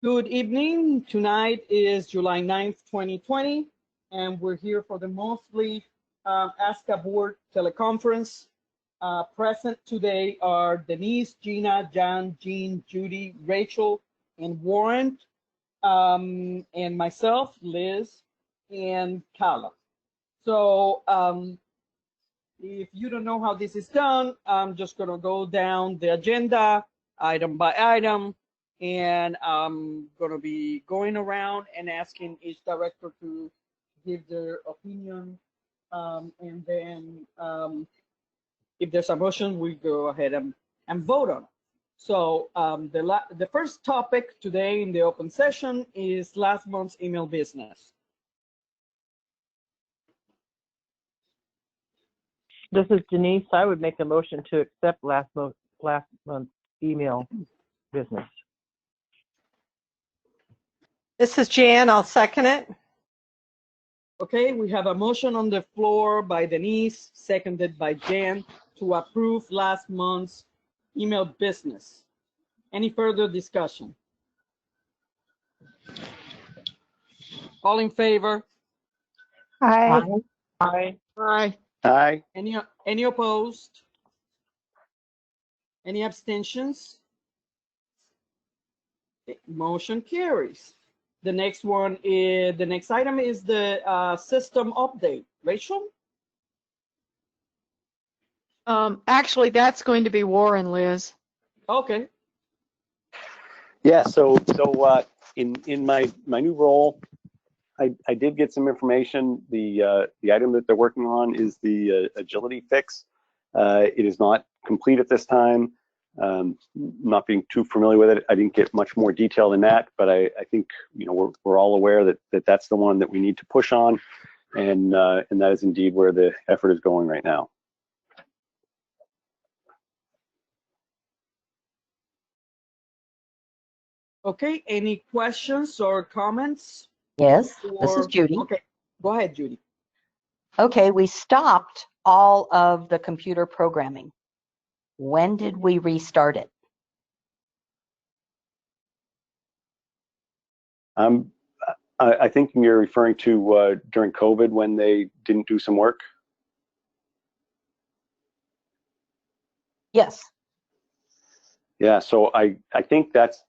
Good evening. Tonight is July 9th, 2020, and we're here for the monthly ASCA board teleconference. Present today are Denise, Gina, John, Jean, Judy, Rachel, and Warren, and myself, Liz, and Carla. So if you don't know how this is done, I'm just going to go down the agenda item by item. And I'm going to be going around and asking each director to give their opinion. And then if there's a motion, we go ahead and vote on it. So the first topic today in the open session is last month's email business. This is Denise. I would make a motion to accept last month's email business. This is Jan. I'll second it. Okay, we have a motion on the floor by Denise, seconded by Jan, to approve last month's email business. Any further discussion? All in favor? Aye. Aye. Aye. Aye. Any opposed? Any abstentions? Motion carries. The next one is, the next item is the system update. Rachel? Actually, that's going to be Warren, Liz. Okay. Yeah. So in my new role, I did get some information. The item that they're working on is the agility fix. It is not complete at this time. Not being too familiar with it, I didn't get much more detail than that, but I think we're all aware that that's the one that we need to push on, and that is indeed where the effort is going right now. Okay, any questions or comments? Yes, this is Judy. Okay, go ahead, Judy. Okay, we stopped all of the computer programming. When did we restart it? I think you're referring to during COVID when they didn't do some work. Yes. Yeah, so I think that's,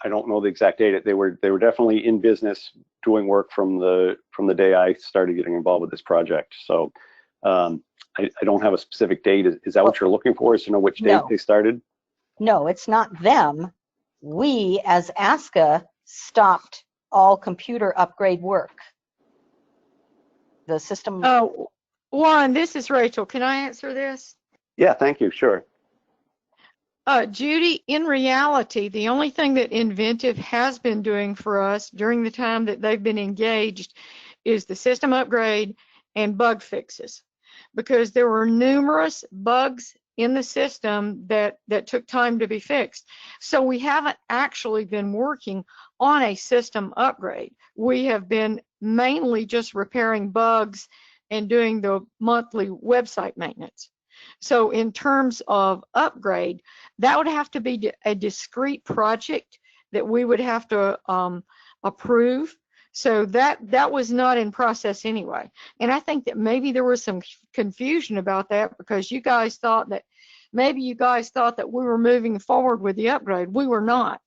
I don't know the exact date. They were definitely in business doing work from the day I started getting involved with this project. So I don't have a specific date. Is that what you're looking for? Is to know which date they started? No, it's not them. We, as ASCA, stopped all computer upgrade work. The system. Oh, Warren, this is Rachel. Can I answer this? Yeah, thank you. Sure. Judy, in reality, the only thing that Inventive has been doing for us during the time that they've been engaged is the system upgrade and bug fixes, because there were numerous bugs in the system that took time to be fixed. So we haven't actually been working on a system upgrade. We have been mainly just repairing bugs and doing the monthly website maintenance. So in terms of upgrade, that would have to be a discrete project that we would have to approve. So that was not in process anyway. And I think that maybe there was some confusion about that, because you guys thought that we were moving forward with the upgrade. We were not.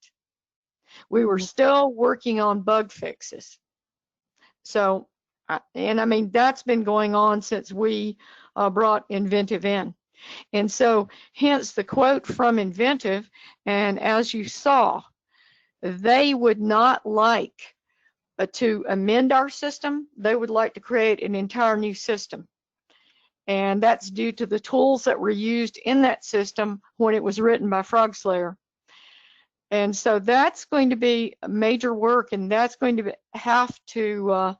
We were still working on bug fixes. So, and I mean, that's been going on since we brought Inventive in. And so hence the quote from Inventive, and as you saw, they would not like to amend our system. They would like to create an entire new system. And that's due to the tools that were used in that system when it was written by Frog Slayer. And so that's going to be major work, and that's going to have to,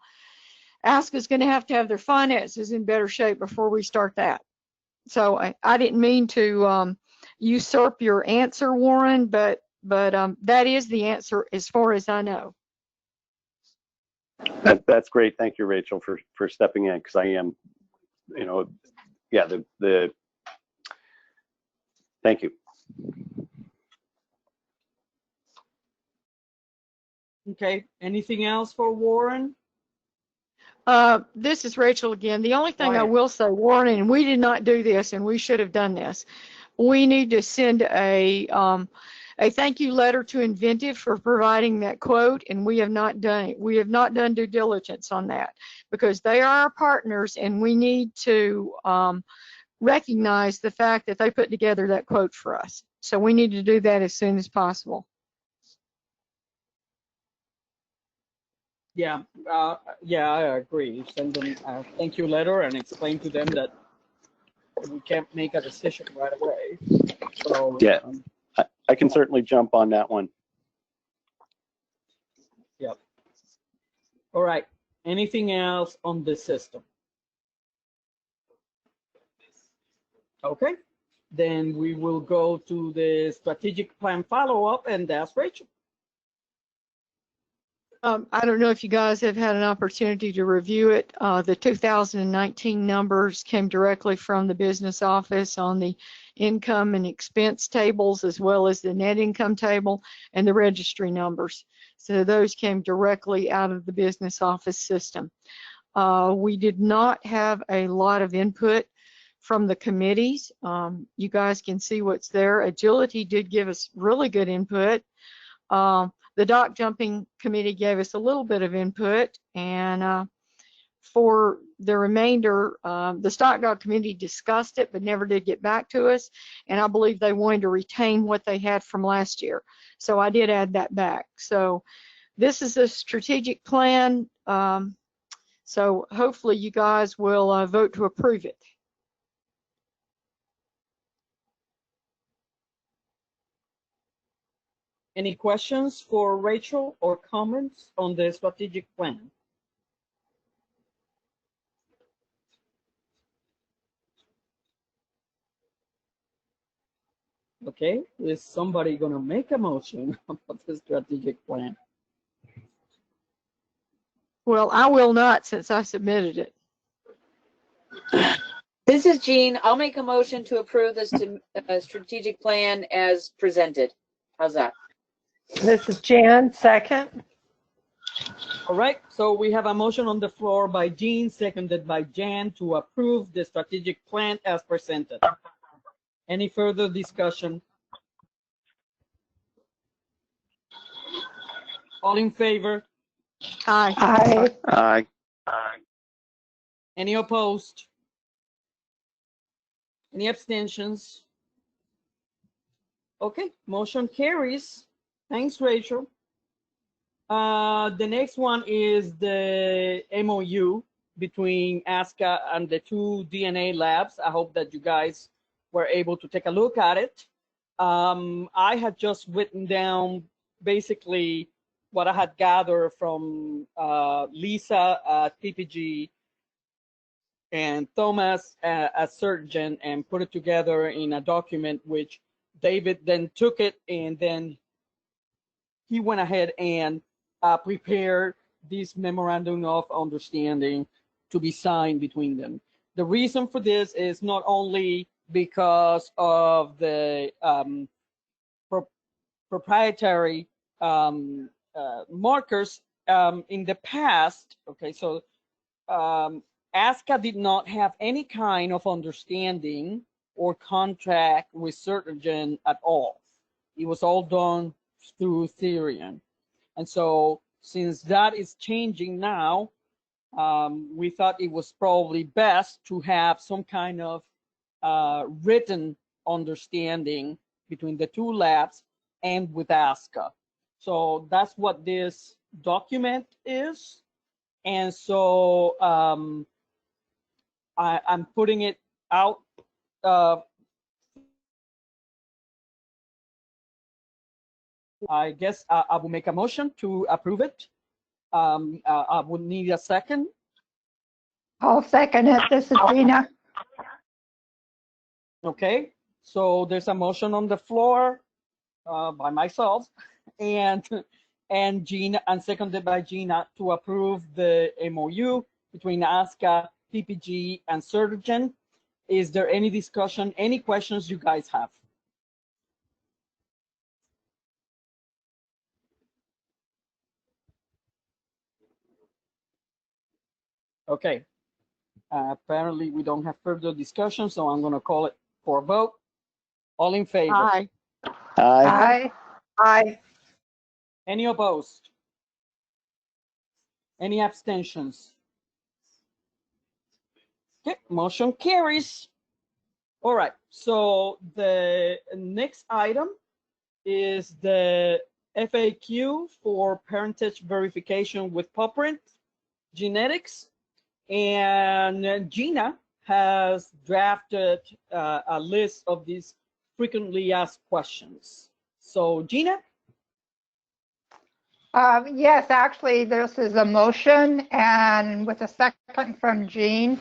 ASCA's going to have their finances in better shape before we start that. So I didn't mean to usurp your answer, Warren, but that is the answer as far as I know. That's great. Thank you, Rachel, for stepping in, because I am, yeah, thank you. Okay, anything else for Warren? This is Rachel again. The only thing I Quiet. will say, Warren, and we did not do this, and we should have done this. We need to send a thank you letter to Inventive for providing that quote, and we have not done it. We have not done due diligence on that because they are our partners, and we need to recognize the fact that they put together that quote for us. So we need to do that as soon as possible. Yeah, I agree. Send them a thank you letter and explain to them that we can't make a decision right away. So Yeah, I can certainly jump on that one. Yep. All right. Anything else on this system? Okay. Then we will go to the strategic plan follow-up, and that's Rachel. I don't know if you guys have had an opportunity to review it. The 2019 numbers came directly from the business office on the income and expense tables, as well as the net income table and the registry numbers. So those came directly out of the business office system. We did not have a lot of input from the committees. You guys can see what's there. Agility did give us really good input. The dock jumping committee gave us a little bit of input, and for the remainder, the stock dock committee discussed it but never did get back to us, and I believe they wanted to retain what they had from last year. So I did add that back. So this is a strategic plan, so hopefully you guys will vote to approve it. Any questions for Rachel or comments on the strategic plan? Okay, is somebody going to make a motion about the strategic plan? Well, I will not, since I submitted it. This is Jean. I'll make a motion to approve this strategic plan as presented. How's that? This is Jan, second. All right, so we have a motion on the floor by Jean, seconded by Jan, to approve the strategic plan as presented. Any further discussion? All in favor? Aye. Aye. Aye. Any opposed? Any abstentions? Okay, motion carries. Thanks, Rachel. The next one is the MOU between ASCA and the two DNA labs. I hope that you guys were able to take a look at it. I had just written down basically what I had gathered from Lisa at PPG and Thomas as surgeon, and put it together in a document, which David then took it, and then he went ahead and prepared this memorandum of understanding to be signed between them. The reason for this is not only because of the proprietary markers in the past. Okay, so ASCA did not have any kind of understanding or contract with Surgeon at all. It was all done through Therion. And so since that is changing now, we thought it was probably best to have some kind of written understanding between the two labs and with ASCA. So that's what this document is. And so I'm putting it out. I guess I will make a motion to approve it. I would need a second. I'll second it. This is Gina. Okay, so there's a motion on the floor by myself and Gina, and seconded by Gina, to approve the MOU between ASCA, PPG, and Surgeon. Is there any discussion, any questions you guys have? Okay. Apparently, we don't have further discussion, so I'm going to call it for a vote. All in favor? Aye. Aye. Aye. Any opposed? Any abstentions? Okay, motion carries. All right, so the next item is the FAQ for parentage verification with PopPrint genetics. And Gina has drafted a list of these frequently asked questions. So Gina? Yes, actually, this is a motion, and with a second from Jean.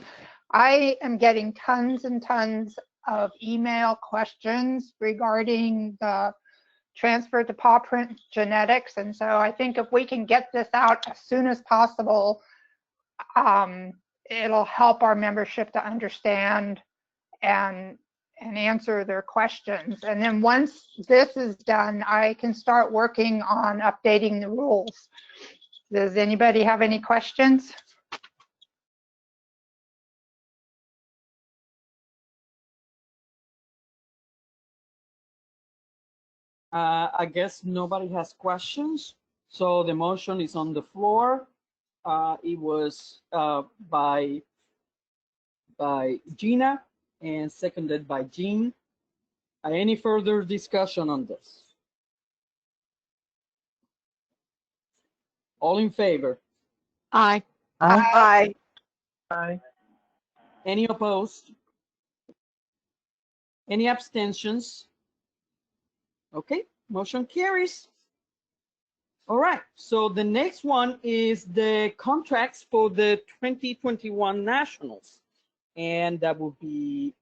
I am getting tons and tons of email questions regarding the transfer to paw print genetics, and so I think if we can get this out as soon as possible, it'll help our membership to understand and answer their questions. And then once this is done, I can start working on updating the rules. Does anybody have any questions? I guess nobody has questions. So the motion is on the floor. It was by Gina and seconded by Jean. Any further discussion on this? All in favor? Aye. Aye. Aye. Aye. Any opposed? Any abstentions? Okay, motion carries. All right, so the next one is the contracts for the 2021 Nationals. And that will be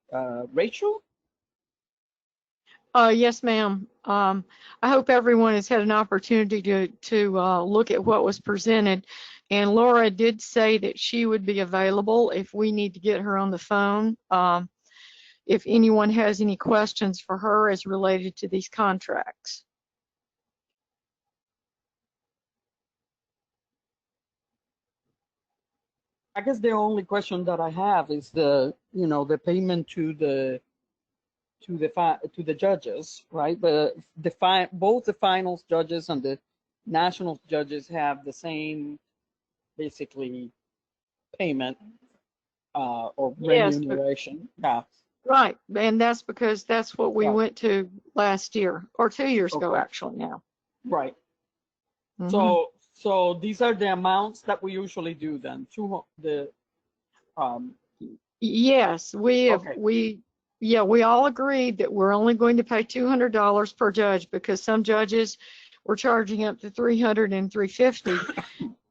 Rachel. Yes, ma'am. I hope everyone has had an opportunity to look at what was presented. And Laura did say that she would be available if we need to get her on the phone. If anyone has any questions for her as related to these contracts. I guess the only question that I have is the payment to the judges, right? But both the finals judges and the national judges have the same basically payment or Yes, remuneration. Yeah. right. And that's because that's what we Right. went to last year or 2 years ago, Okay. actually now. Right. Mhm. So these are the amounts that we usually do then. Yes, we have, Okay. we all agreed that we're only going to pay $200 per judge because some judges were charging up to $300 and $350,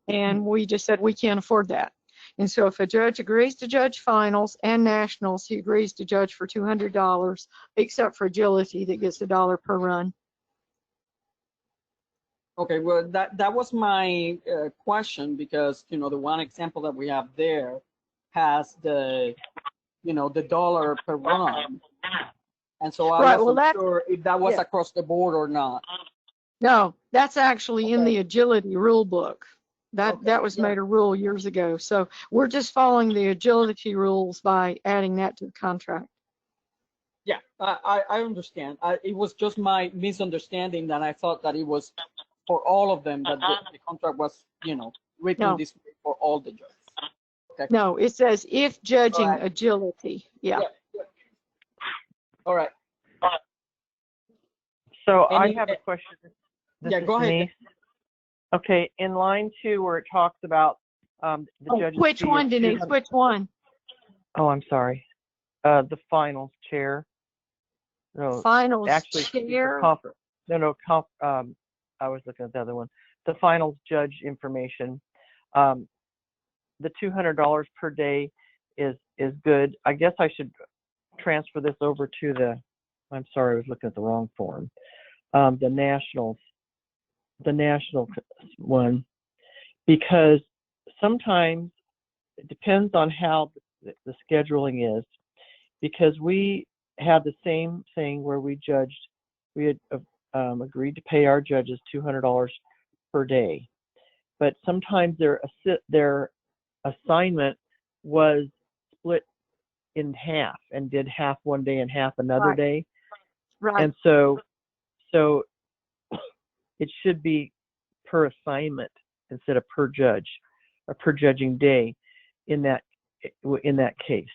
and we just said we can't afford that. And so if a judge agrees to judge finals and nationals, he agrees to judge for $200, except for agility that gets $1 per run. Okay, well, that was my question, because the one example that we have there has the dollar per run, and so I Right, well, wasn't sure if that was yeah. across the board or not. No, that's actually in Okay. the agility rule book. Okay, That was yeah. made a rule years ago. So we're just following the agility rules by adding that to the contract. Yeah, I understand. It was just my misunderstanding that I thought that it was for all of them, that the contract was written No. this way for all the judges. Okay. No, it says if judging All right. agility. Yeah. Yeah. All right. So Any- I have a question. This Yeah, is go ahead. Denise. Okay, in line 2 where it talks about the judge's Which fee one, of Denise? 200 Which one? Oh, I'm sorry. The finals chair. No, Finals actually, chair. I was looking at the other one. The finals judge information. The $200 per day is good. I guess I should transfer this over to the. I'm sorry, I was looking at the wrong form. The national one, because sometimes it depends on how the scheduling is, because we had the same thing where we had agreed to pay our judges $200 per day, but sometimes their assignment was split in half and did half one day and half another Right. day. Right. And so it should be per assignment instead of per judge or per judging day in that case.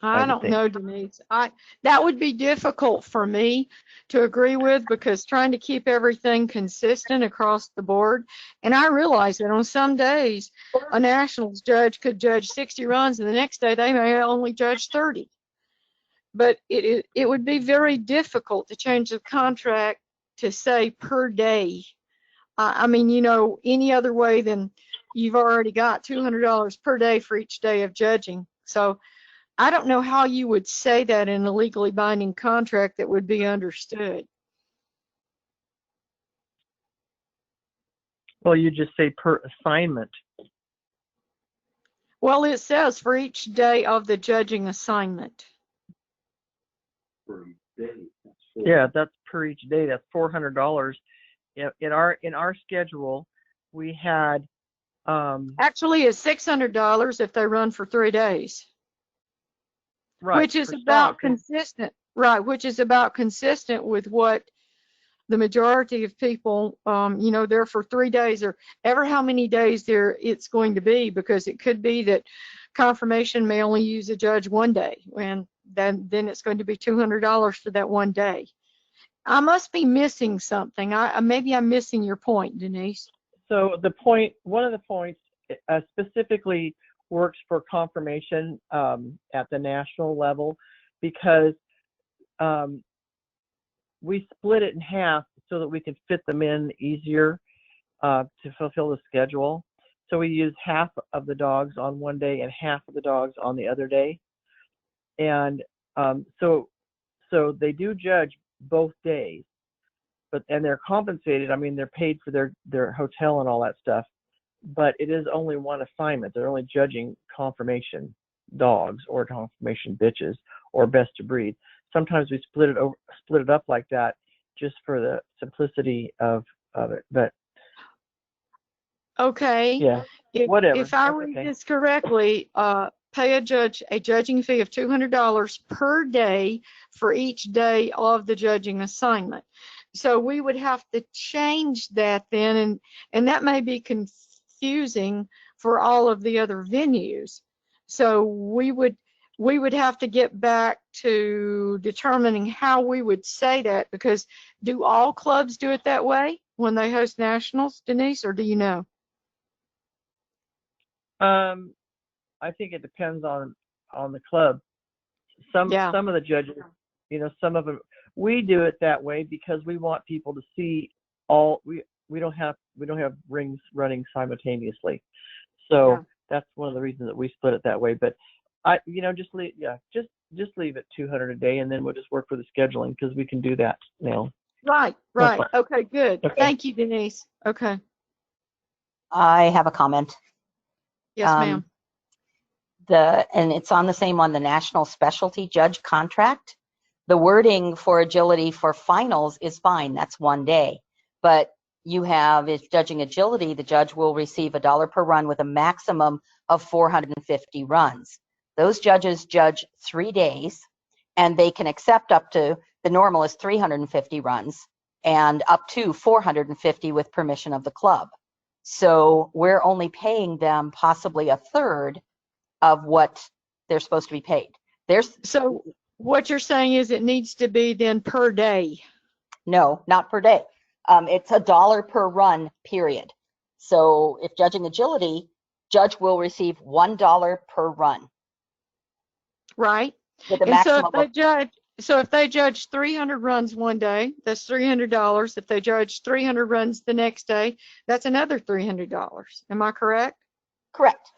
I don't know, Denise. That would be difficult for me to agree with, because trying to keep everything consistent across the board. And I realize that on some days a nationals judge could judge 60 runs and the next day they may only judge 30. But it would be very difficult to change the contract to say per day. I mean, you know, any other way than you've already got $200 per day for each day of judging. So I don't know how you would say that in a legally binding contract that would be understood. Well, you just say per assignment. Well, it says for each day of the judging assignment. Yeah, that's per each day. That's $400. In our schedule, we had actually it's $600 if they run for 3 days. Right, which is for about stock. consistent, right? Which is about consistent with what the majority of people, you know, they're for 3 days or ever how many days there it's going to be, because it could be that confirmation may only use a judge 1 day, and then it's going to be $200 for that 1 day. I must be missing something. Maybe I'm missing your point, Denise. So one of the points specifically works for confirmation at the national level, because we split it in half so that we can fit them in easier to fulfill the schedule. So we use half of the dogs on 1 day and half of the dogs on the other day. And so they do judge both days, and they're compensated. I mean, they're paid for their hotel and all that stuff, but it is only one assignment. They're only judging confirmation dogs or confirmation bitches or best to breed. Sometimes we split it up like that just for the simplicity of it. But okay, yeah, whatever. If I read this correctly, pay a judge a judging fee of $200 per day for each day of the judging assignment. So we would have to change that then, and that may be confusing for all of the other venues. So we would have to get back to determining how we would say that, because do all clubs do it that way when they host nationals, Denise, or do you know? I think it depends on the club. Some of the judges, you know, some of them, we do it that way because we want people to see all. We don't have rings running simultaneously, so that's one of the reasons that we split it that way. But just leave it $200 a day, and then we'll just work for the scheduling, because we can do that now. Right. Okay, good. Okay. Thank you, Denise. Okay. I have a comment. Yes, ma'am. And it's on the National Specialty Judge contract. The wording for agility for finals is fine. That's 1 day. But if judging agility, the judge will receive $1 per run with a maximum of 450 runs. Those judges judge 3 days, and they can accept up to, the normal is 350 runs, and up to 450 with permission of the club. So we're only paying them possibly a third of what they're supposed to be paid. So what you're saying is it needs to be then per day? No, not per day. It's $1 per run, period. So if judging agility, judge will receive $1 per run. Right. With a maximum so if they judge 300 runs 1 day, that's $300. If they judge 300 runs the next day, that's another $300. Am I correct? Correct.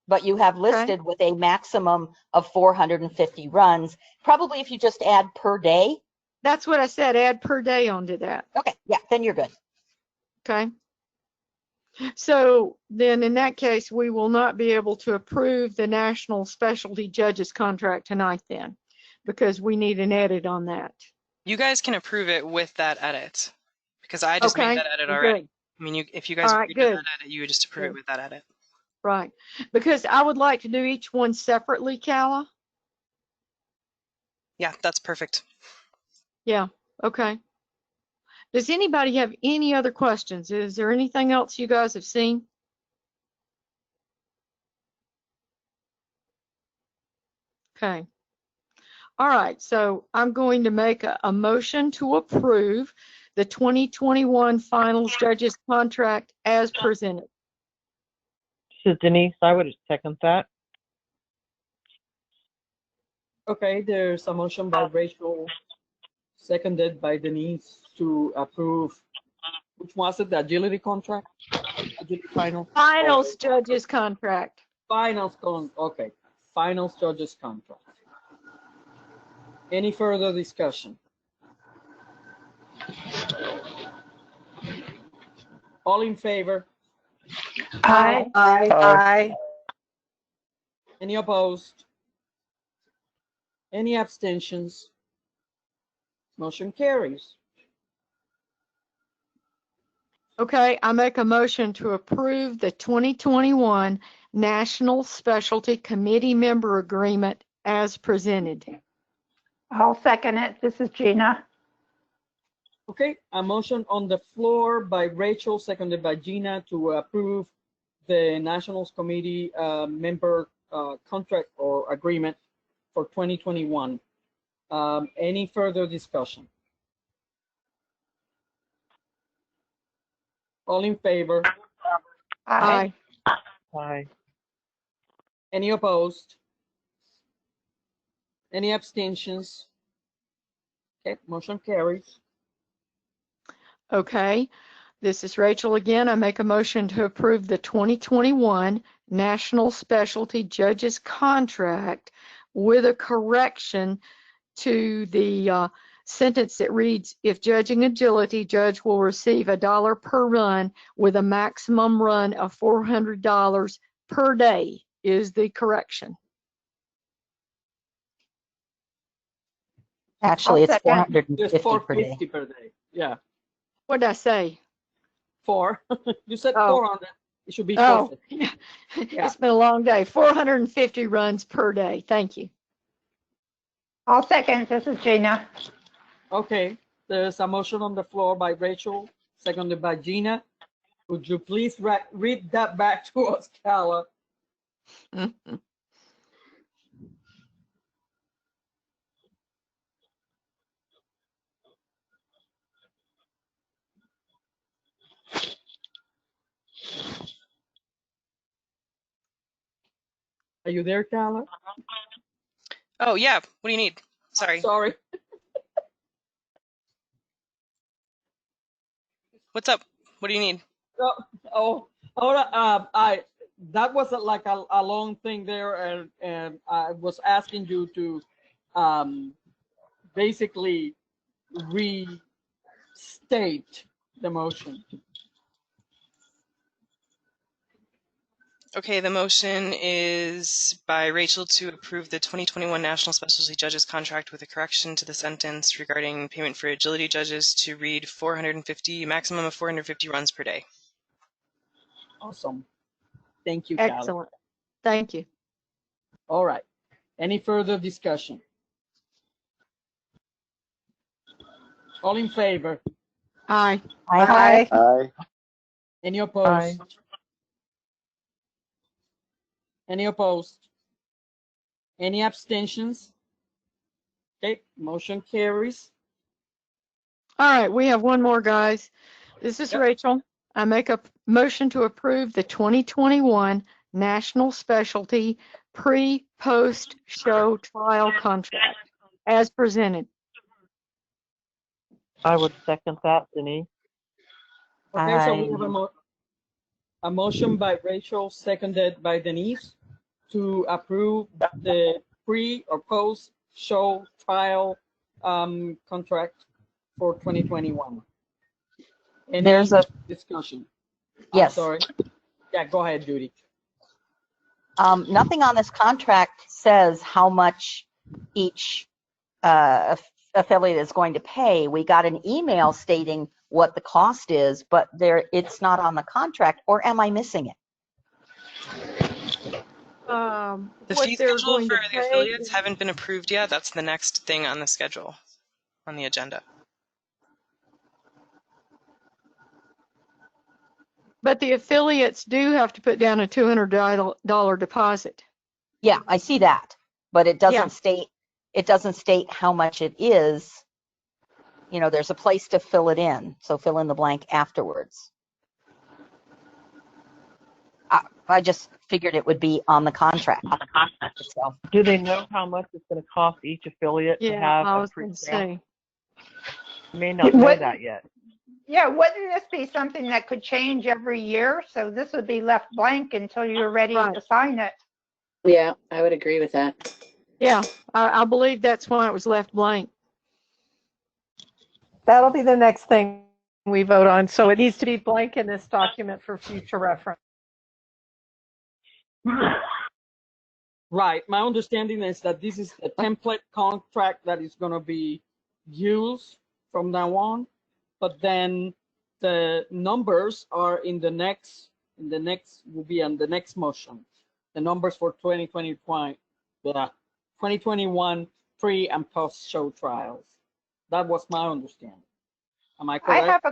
But you have listed with a maximum of 450 runs. Probably if you just add per day. That's what I said, add per day onto that. Okay, yeah, then you're good. Okay. So then in that case, we will not be able to approve the National Specialty Judges contract tonight then, because we need an edit on that. You guys can approve it with that edit, because I just made that edit already. Good. I mean, if you guys agreed with that edit, you would just approve it with that edit. Right. Because I would like to do each one separately, Calla. Yeah, that's perfect. Yeah. Okay. Does anybody have any other questions? Is there anything else you guys have seen? Okay. All right. So I'm going to make a motion to approve the 2021 finals judges contract as presented. This is Denise. I would second that. Okay, there's a motion by Rachel, seconded by Denise to approve, which was it, the agility contract? Agility Finals judges contract. Okay, finals judges contract. Any further discussion? All in favor? Aye. Aye. Any opposed? Any abstentions? Motion carries. Okay, I make a motion to approve the 2021 National Specialty Committee Member Agreement as presented. I'll second it. This is Gina. Okay, a motion on the floor by Rachel, seconded by Gina, to approve the Nationals Committee member contract or agreement for 2021. Any further discussion? All in favor? Aye. Aye. Any opposed? Any abstentions? Okay, motion carries. Okay, this is Rachel again. I make a motion to approve the 2021 National Specialty Judges Contract with a correction to the sentence that reads, if judging agility, judge will receive $1 per run with a maximum run of $400 per day is the correction. Actually, it's second. There's 450 per day. 450 per day. Yeah, What did I say? 4. You said Oh. 400. It should be Oh, 450. it's been a long day. 450 runs per day. Thank you. I'll second. This is Gina. Okay, there's a motion on the floor by Rachel, seconded by Gina. Would you please read that back to us, Calla? Are you there, Calla? Oh, yeah. What do you need? Sorry. Sorry. What's up? What do you need? That was like a long thing there, and I was asking you to basically restate the motion. Okay, the motion is by Rachel to approve the 2021 National Specialty Judges Contract with a correction to the sentence regarding payment for agility judges to read 450, maximum of 450 runs per day. Awesome. Thank you, Calla. Excellent. Thank you. All right. Any further discussion? All in favor? Aye. Aye. Aye. Any opposed? Aye. Any opposed? Any abstentions? Okay, motion carries. All right, we have one more, guys. This is Yep. Rachel. I make a motion to approve the 2021 National Specialty Pre-Post Show Trial Contract as presented. I would second that, Denise. Okay, so we have a motion by Rachel, seconded by Denise, to approve the pre or post show trial contract for 2021. Any There's a- discussion? Yes. Sorry. Yeah, go ahead, Judy. Nothing on this contract says how much each affiliate is going to pay. We got an email stating what the cost is, but it's not on the contract, or am I missing it? The what fee they're schedule going for to the pay. affiliates haven't been approved yet. That's the next thing on the schedule, on the agenda. But the affiliates do have to put down a $200 deposit. Yeah, I see that, but it Yeah. doesn't state how much it is. You know, there's a place to fill it in, so fill in the blank afterwards. I just figured it would be on the contract itself. Do they know how much it's going to cost each affiliate to Yeah, have I a was going to pre-sale? say. May not know What- that yet. Yeah, wouldn't this be something that could change every year? So this would be left blank until you're ready Right. to sign it. Yeah, I would agree with that. Yeah, I believe that's why it was left blank. That'll be the next thing we vote on. So it needs to be blank in this document for future reference. Right. My understanding is that this is a template contract that is going to be used from now on, but then the numbers are will be on the next motion. The numbers for 2021 pre and post show trials. That was my understanding. Am I correct?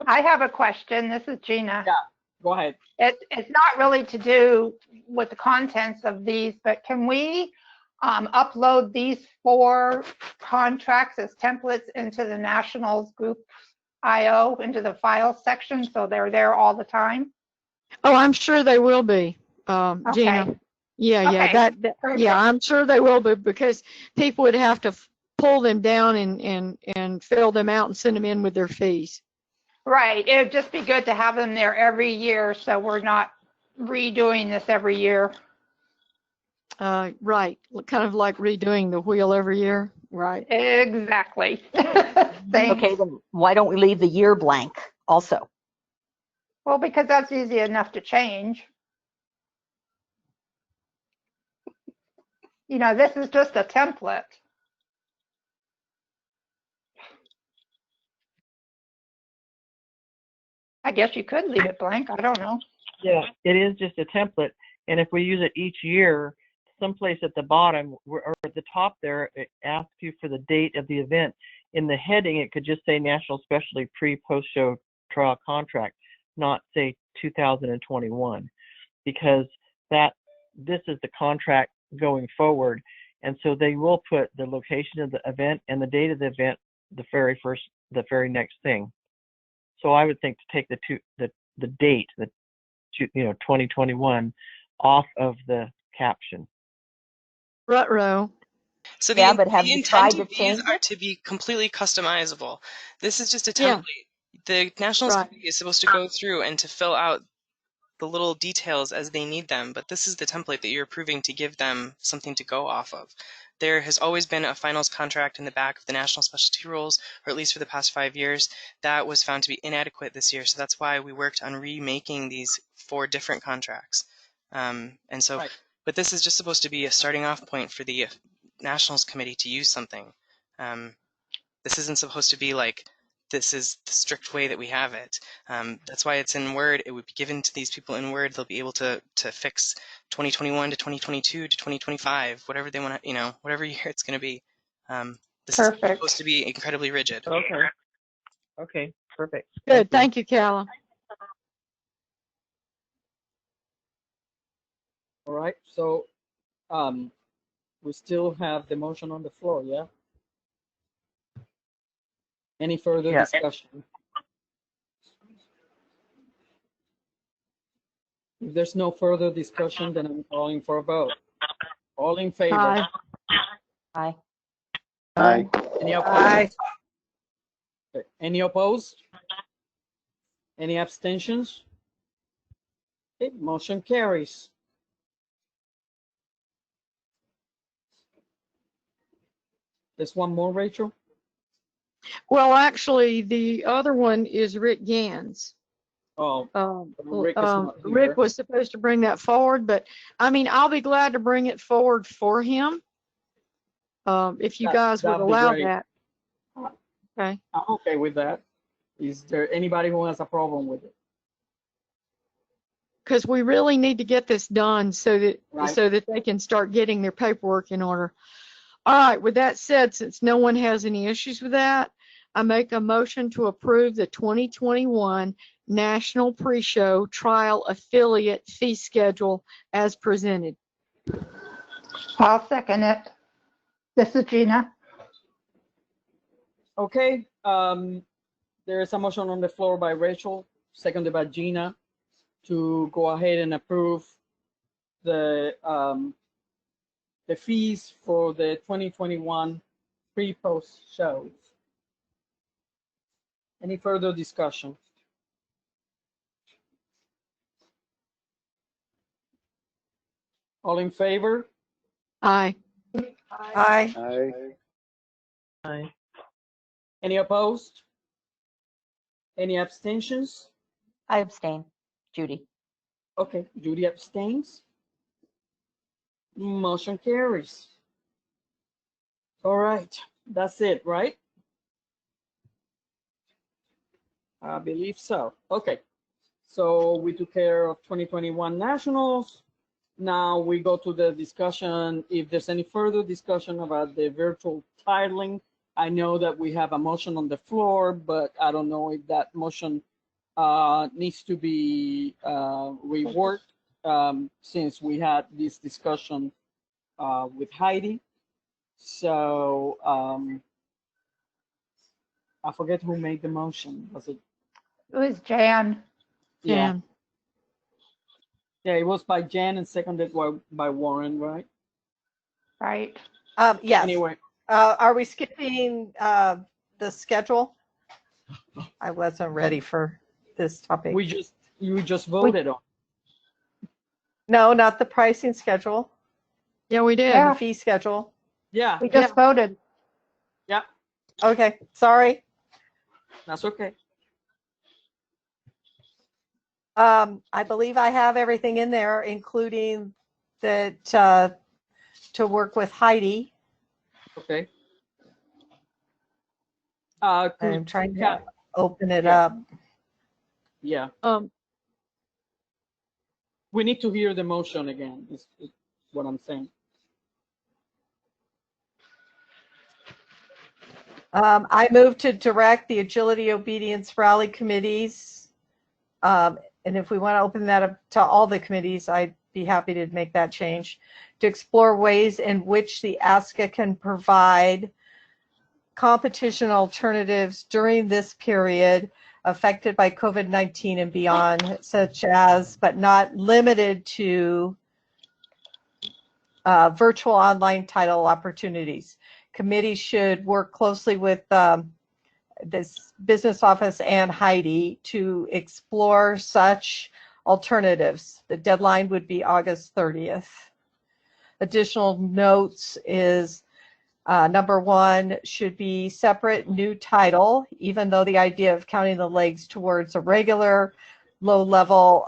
I have a question. This is Gina. Yeah. Go ahead. It's not really to do with the contents of these, but can we upload these 4 contracts as templates into the Nationals Group IO, into the file section, so they're there all the time? Oh, I'm sure they will be, Gina. Okay. Yeah, Okay, yeah, I'm sure they will be, because people would have to pull them down and fill them out and send them in with their fees. Right. It'd just be good to have them there every year, so we're not redoing this every year. Right, kind of like redoing the wheel every year. Right. Exactly. Thanks. Okay, then why don't we leave the year blank also? Well, because that's easy enough to change. You know, this is just a template. I guess you could leave it blank. I don't know. Yeah, it is just a template, and if we use it each year, someplace at the bottom or at the top there, it asks you for the date of the event. In the heading, it could just say National Specialty Pre-Post Show Trial Contract, not say 2021, because this is the contract going forward, and so they will put the location of the event and the date of the event the very next thing. So I would think to take the date, 2021, off of the caption. Ruh-roh. So Yeah, but have the you intent tried of to these change are it? to be completely customizable. This is just a Yeah. template. The Nationals Right. Committee is supposed to go through and to fill out the little details as they need them, but this is the template that you're approving to give them something to go off of. There has always been a finals contract in the back of the National Specialty Rules, or at least for the past 5 years. That was found to be inadequate this year, so that's why we worked on remaking these 4 different contracts. Right. But this is just supposed to be a starting off point for the Nationals Committee to use something. This isn't supposed to be like, this is the strict way that we have it. That's why it's in Word. It would be given to these people in Word. They'll be able to fix 2021 to 2022 to 2025, whatever they want to, whatever year it's going to be. This is Perfect. supposed to be incredibly rigid. Okay, perfect. Good. Thank you, Calla. All right. So we still have the motion on the floor, yeah? Any further Yeah. discussion? If there's no further discussion, then I'm calling for a vote. All in favor? Aye. Aye. Aye. Any opposed? Aye. Okay. Any opposed? Any abstentions? Okay, motion carries. There's one more, Rachel? Well, actually, the other one is Rick Gans. Oh, Rick is not here. Rick was supposed to bring that forward, but I mean, I'll be glad to bring it forward for him. If you guys would that'd be allow great. that. Okay. I'm okay with that. Is there anybody who has a problem with it? because we really need to get this done so that Right. so that they can start getting their paperwork in order. All right, with that said, since no one has any issues with that, I make a motion to approve the 2021 National Pre-Show Trial Affiliate Fee Schedule as presented. I'll second it. This is Gina. Okay, there is a motion on the floor by Rachel, seconded by Gina, to go ahead and approve the fees for the 2021 pre-post shows. Any further discussion? All in favor? Aye. Aye. Aye. Any opposed? Any abstentions? I abstain. Judy. Okay, Judy abstains. Motion carries. All right, that's it, right? I believe so. Okay, so we took care of 2021 nationals. Now we go to the discussion. If there's any further discussion about the virtual titling, I know that we have a motion on the floor, but I don't know if that motion needs to be reworked since we had this discussion with Heidi. So I forget who made the motion. Was it? It was Jan. Yeah. Jan. Yeah, it was by Jan and seconded by Warren, right? Right. Yes. Anyway, Are we skipping the schedule? I wasn't ready for this topic. you just voted on. No, not the pricing schedule, Yeah, we did. Yeah. the fee schedule. Yeah, We just voted. yeah, Okay, sorry. that's okay. I believe I have everything in there, including that to work with Heidi. Okay. I'm trying to open it Yeah. up. Yeah, we need to hear the motion again, is what I'm saying. I move to direct the Agility Obedience Rally committees. And if we want to open that up to all the committees, I'd be happy to make that change, to explore ways in which the ASCA can provide competition alternatives during this period affected by COVID-19 and beyond, such as, but not limited to, virtual online title opportunities. Committees should work closely with this business office and Heidi to explore such alternatives. The deadline would be August 30th. Additional notes is number one should be separate new title, even though the idea of counting the legs towards a regular low-level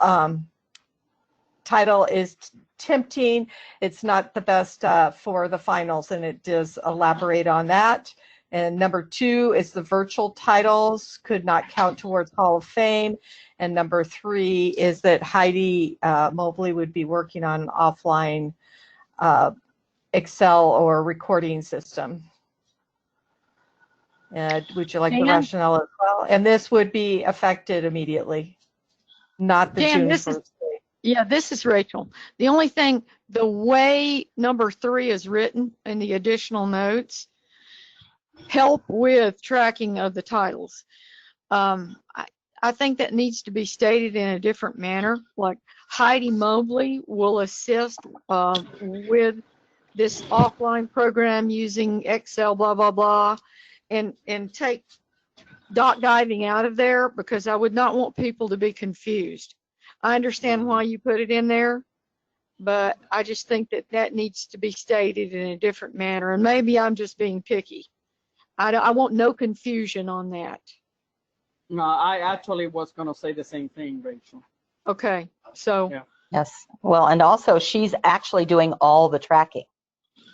title is tempting. It's not the best for the finals, and it does elaborate on that. And number two is the virtual titles could not count towards Hall of Fame. And number three is that Heidi Mobley would be working on an offline Excel or recording system. Would you like the rationale as well? And this would be affected immediately, not the Jan, June this 1st. is, yeah, this is Rachel. The only thing, the way number 3 is written in the additional notes, help with tracking of the titles. I think that needs to be stated in a different manner. Like Heidi Mobley will assist with this offline program using Excel, blah, blah, blah, and take dot diving out of there, because I would not want people to be confused. I understand why you put it in there, but I just think that that needs to be stated in a different manner. And maybe I'm just being picky. I want no confusion on that. No, I actually was going to say the same thing, Rachel. Okay, so. Yeah. Yes. Well, and also she's actually doing all the tracking.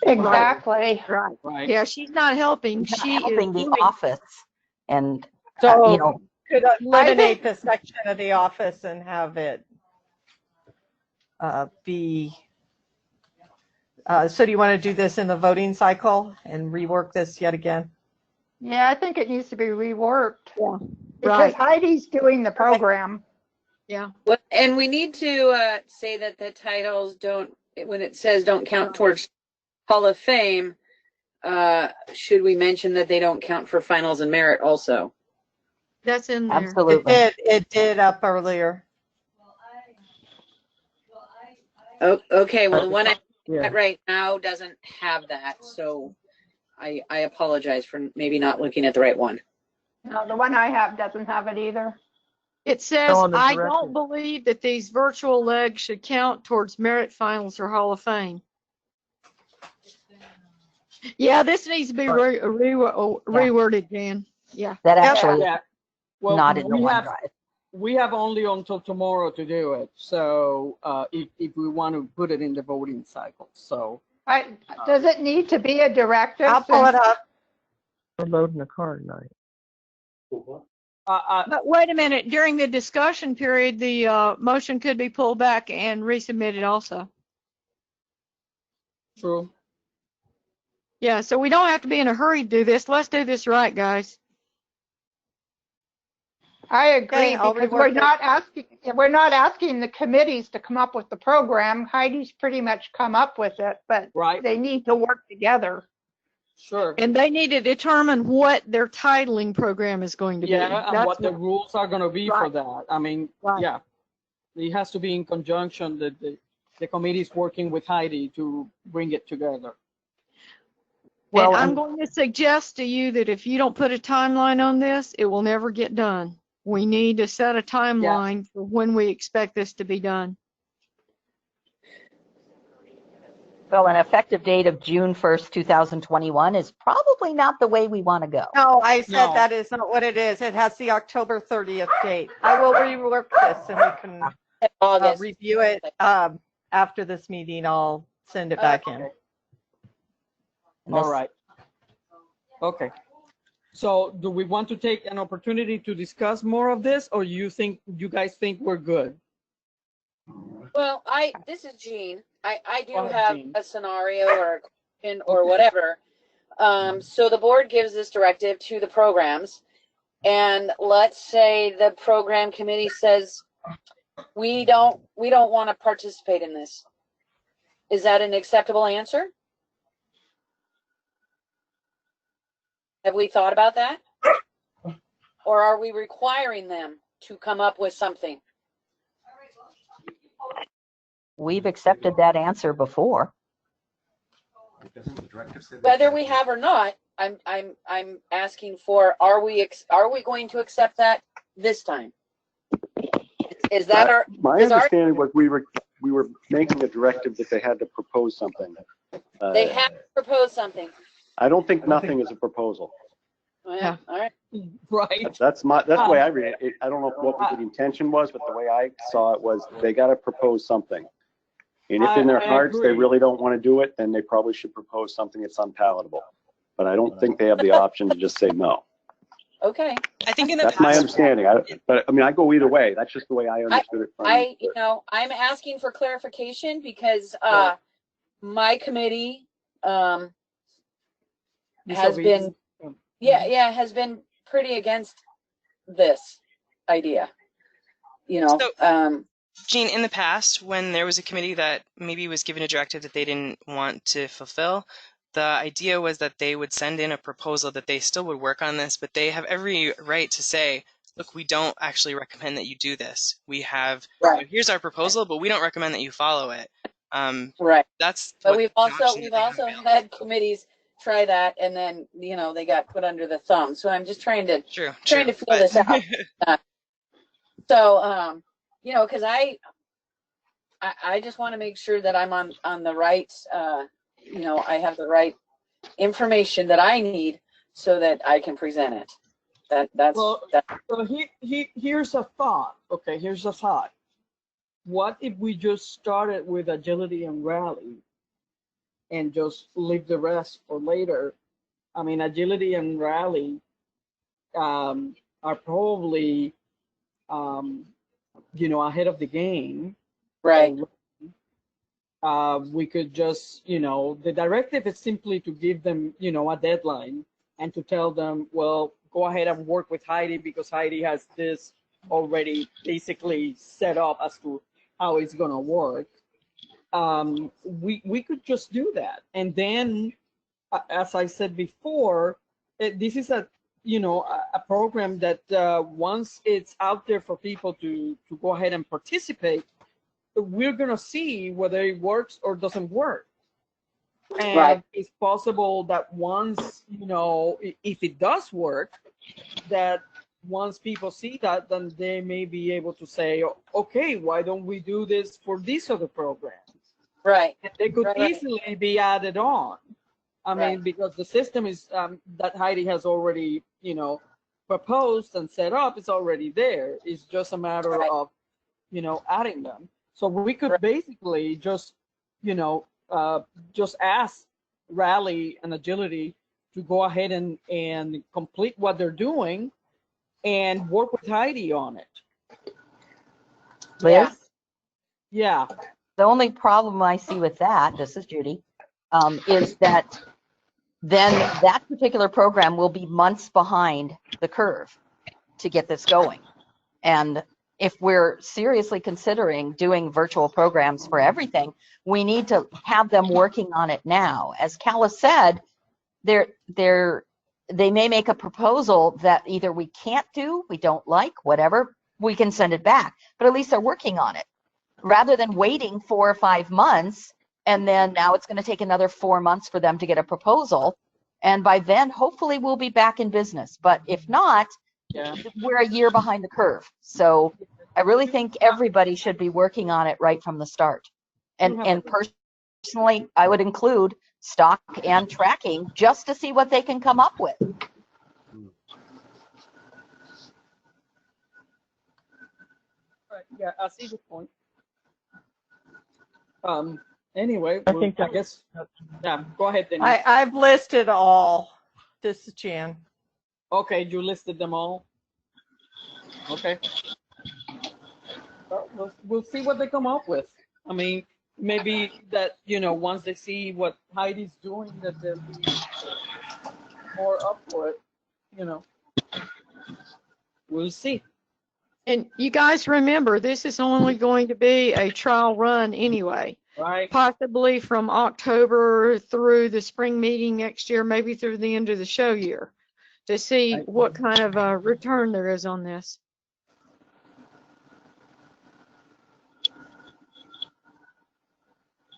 Exactly. Right. Right. Yeah, she's not helping. She's not She helping is the doing, office. And, So you know, could eliminate the section of the office and have it. be, so do you want to do this in the voting cycle and rework this yet again? Yeah, I think it needs to be reworked Yeah. because Right. Heidi's doing the program. Yeah. Well, and we need to say that the titles don't, when it says don't count towards Hall of Fame, should we mention that they don't count for finals and merit also? That's in there. Absolutely. It did up earlier. Oh, okay. Well, the one I Yeah. got right now doesn't have that, so I apologize for maybe not looking at the right one. No, the one I have doesn't have it either. It says, on the I directive. don't believe that these virtual legs should count towards merit finals or Hall of Fame. Yeah, this needs to be reworded, Jan. Yeah. That actually Yeah. Well, not in the we have OneDrive. we have only until tomorrow to do it. So if we want to put it in the voting cycle, so Does it need to be a directive? I'll pull it up. We're loading the car tonight. But wait a minute, during the discussion period, the motion could be pulled back and resubmitted also. true. Yeah, so we don't have to be in a hurry to do this. Let's do this right, guys. I agree, Okay, I'll because rework we're not asking the committees to come up with the program. Heidi's pretty much come up with it, but Right. they need to work together. Sure. And they need to determine what their titling program is going to be. Yeah, and That's what the rules are going to be for Right. that. I mean, Right. yeah, it has to be in conjunction. The committee is working with Heidi to bring it together. Well, Well, and I'm and- going to suggest to you that if you don't put a timeline on this, it will never get done. We need to set a timeline for when we expect this to be done. Well, an effective date of June 1st, 2021 is probably not the way we want to go. No, I said No. that is not what it is. It has the October 30th date. I will rework this and we can August. review it after this meeting. I'll send it back in. Okay. And All this- right. Okay. So do we want to take an opportunity to discuss more of this, or you guys think we're good? Well, this is Jean. I do Go ahead, have Jean. a scenario or a question or whatever. So the board gives this directive to the programs, and let's say the program committee says we don't want to participate in this. Is that an acceptable answer? Have we thought about that? Or are we requiring them to come up with something? We've accepted that answer before. Whether we have or not, I'm asking for, are we going to accept that this time? Is that our? My is our- understanding was we were making a directive that they had to propose something. They have to propose something. I don't think nothing is a proposal. Yeah. All right. Right. That's the way I read it. I don't know what the intention was, but the way I saw it was they got to propose something. And if in their I hearts they agree. really don't want to do it, then they probably should propose something that's unpalatable. But I don't think they have the option to just say no. Okay. I think in the That's my past, understanding. But I mean, I go either way. That's just the way I understood it. I'm asking for clarification because my committee has been has been pretty against this idea. Jean, in the past, when there was a committee that maybe was given a directive that they didn't want to fulfill, the idea was that they would send in a proposal that they still would work on this, but they have every right to say, look, we don't actually recommend that you do this. We have, here's our proposal, but we don't recommend that you follow it. Right. But we've the option also that they have available. had committees try that, and then they got put under the thumb. So I'm just trying to feel this out. So because I just want to make sure that I'm on the right. I have the right information that I need so that I can present it. So here's a thought. Okay, here's a thought. What if we just started with agility and rally and just leave the rest for later? I mean, agility and rally are probably, ahead of the game. Right. We could just, the directive is simply to give them, a deadline and to tell them, well, go ahead and work with Heidi because Heidi has this already basically set up as to how it's going to work. We could just do that. And then, as I said before, this is a program that once it's out there for people to go ahead and participate, we're going to see whether it works or doesn't work. And Right. it's possible that once, if it does work, that once people see that, then they may be able to say, okay, why don't we do this for these other programs? Right. And they could Right. easily be added on. I mean, Right. because the system is that Heidi has already, proposed and set up, is already there. It's just a matter Right. of, adding them. So we could Right. basically just, just ask Rally and Agility to go ahead and complete what they're doing and work with Heidi on it. Liz, Yeah. the only problem I see with that, this is Judy, is that then that particular program will be months behind the curve to get this going. And if we're seriously considering doing virtual programs for everything, we need to have them working on it now. As Calla said, they may make a proposal that either we can't do, we don't like, whatever, we can send it back. But at least they're working on it, rather than waiting 4 or 5 months, and then now it's going to take another 4 months for them to get a proposal. And by then, hopefully, we'll be back in business. But if not, Yeah. we're a year behind the curve. So I really think everybody should be working on it right from the start. And personally, I would include stock and tracking just to see what they can come up with. Right. Yeah, I see the point. Anyway, I think I guess, yeah, go ahead, Denise. I've listed all. This is Jan. Okay, you listed them all. Okay. Well, we'll see what they come up with. I mean, maybe that, once they see what Heidi's doing, that they'll be more up for it, We'll see. And you guys remember, this is only going to be a trial run anyway, Right. possibly from October through the spring meeting next year, maybe through the end of the show year, to see Right. what kind of a return there is on this.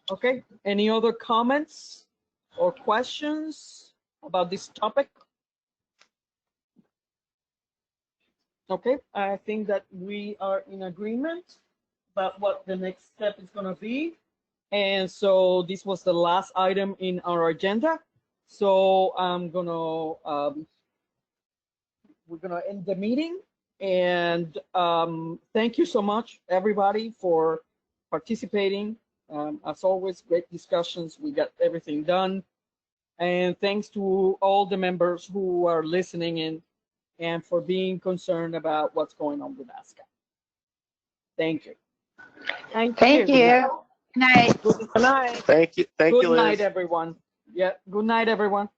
Okay. Any other comments or questions about this topic? Okay, I think that we are in agreement about what the next step is going to be. And so this was the last item in our agenda. So we're gonna end the meeting. And thank you so much, everybody, for participating. As always, great discussions. We got everything done. And thanks to all the members who are listening in and for being concerned about what's going on with ASCA. Thank you. Thank Thank you. you. Night. Good night. Thank you. Thank you, Good Liz. night, everyone. Yeah, good night, everyone.